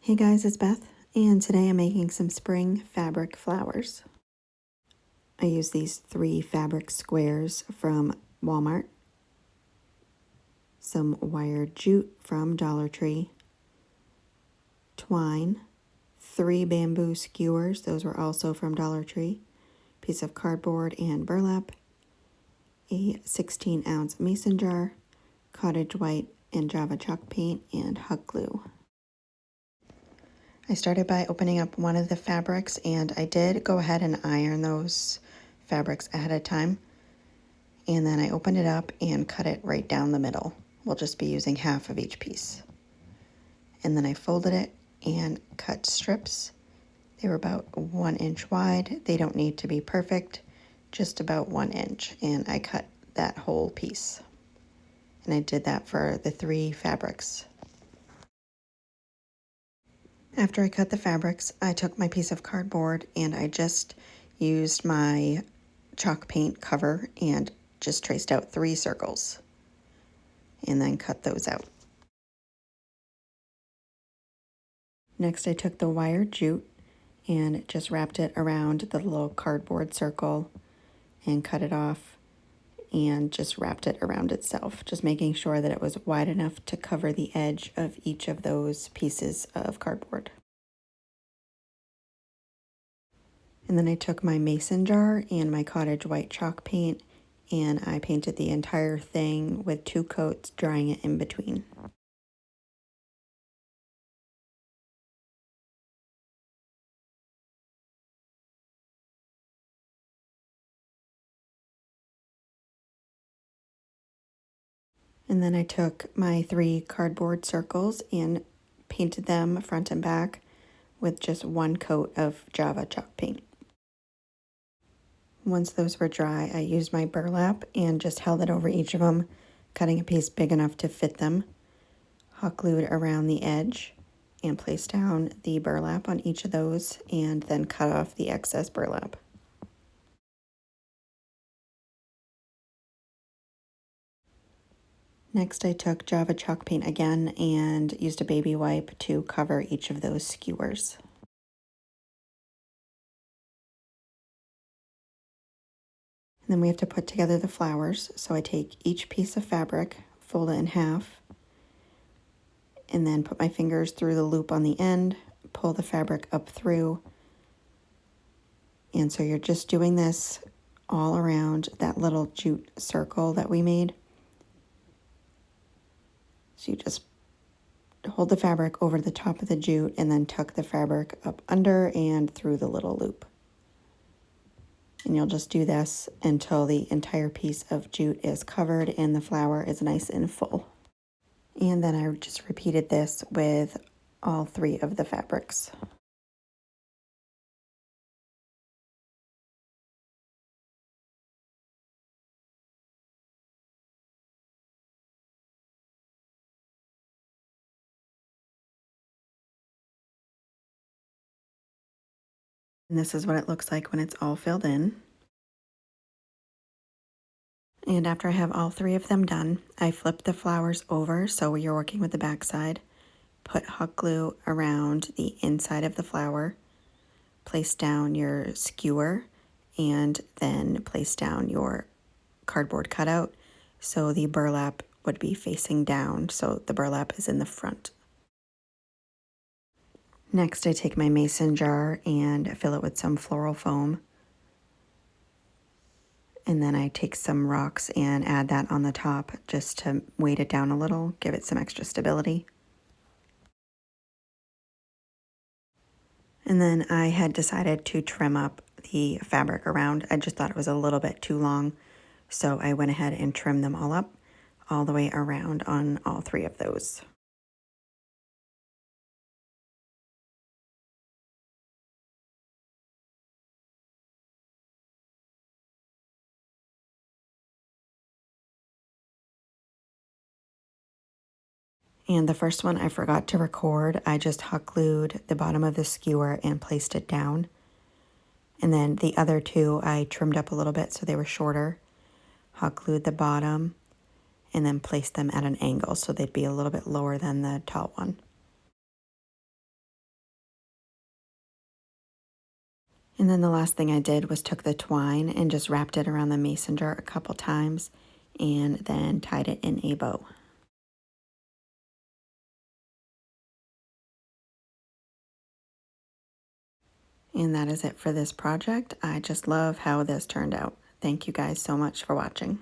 Hey guys, it's Beth, and today I'm making some spring fabric flowers. I use these 3 fabric squares from Walmart, some wire jute from Dollar Tree, twine, 3 bamboo skewers, those were also from Dollar Tree, piece of cardboard and burlap, a 16-ounce mason jar, cottage white and Java chalk paint, and hot glue. I started by opening up one of the fabrics, and I did go ahead and iron those fabrics ahead of time. And then I opened it up and cut it right down the middle. We'll just be using half of each piece. And then I folded it and cut strips. They were about 1 inch wide. They don't need to be perfect, just about 1 inch. And I cut that whole piece. And I did that for the 3 fabrics. After I cut the fabrics, I took my piece of cardboard and I just used my chalk paint cover and just traced out 3 circles and then cut those out. Next, I took the wire jute and just wrapped it around the little cardboard circle and cut it off and just wrapped it around itself, just making sure that it was wide enough to cover the edge of each of those pieces of cardboard. And then I took my mason jar and my cottage white chalk paint and I painted the entire thing with 2 coats, drying it in between. And then I took my 3 cardboard circles and painted them front and back with just 1 coat of Java chalk paint. Once those were dry, I used my burlap and just held it over each of them, cutting a piece big enough to fit them, hot glued around the edge, and placed down the burlap on each of those, and then cut off the excess burlap. Next, I took Java chalk paint again and used a baby wipe to cover each of those skewers. And then we have to put together the flowers. So I take each piece of fabric, fold it in half, and then put my fingers through the loop on the end, pull the fabric up through. And so you're just doing this all around that little jute circle that we made. So you just hold the fabric over the top of the jute and then tuck the fabric up under and through the little loop. And you'll just do this until the entire piece of jute is covered and the flower is nice and full. And then I just repeated this with all 3 of the fabrics. And this is what it looks like when it's all filled in. And after I have all 3 of them done, I flip the flowers over so you're working with the back side. Put hot glue around the inside of the flower. Place down your skewer and then place down your cardboard cutout so the burlap would be facing down, so the burlap is in the front. Next, I take my mason jar and fill it with some floral foam. And then I take some rocks and add that on the top just to weight it down a little, give it some extra stability. And then I had decided to trim up the fabric around. I just thought it was a little bit too long, so I went ahead and trimmed them all up, all the way around on all 3 of those. And the first one I forgot to record. I just hot glued the bottom of the skewer and placed it down. And then the other 2 I trimmed up a little bit so they were shorter. Hot glued the bottom and then placed them at an angle so they'd be a little bit lower than the tall one. And then the last thing I did was took the twine and just wrapped it around the mason jar a couple times and then tied it in a bow. And that is it for this project. I just love how this turned out. Thank you guys so much for watching.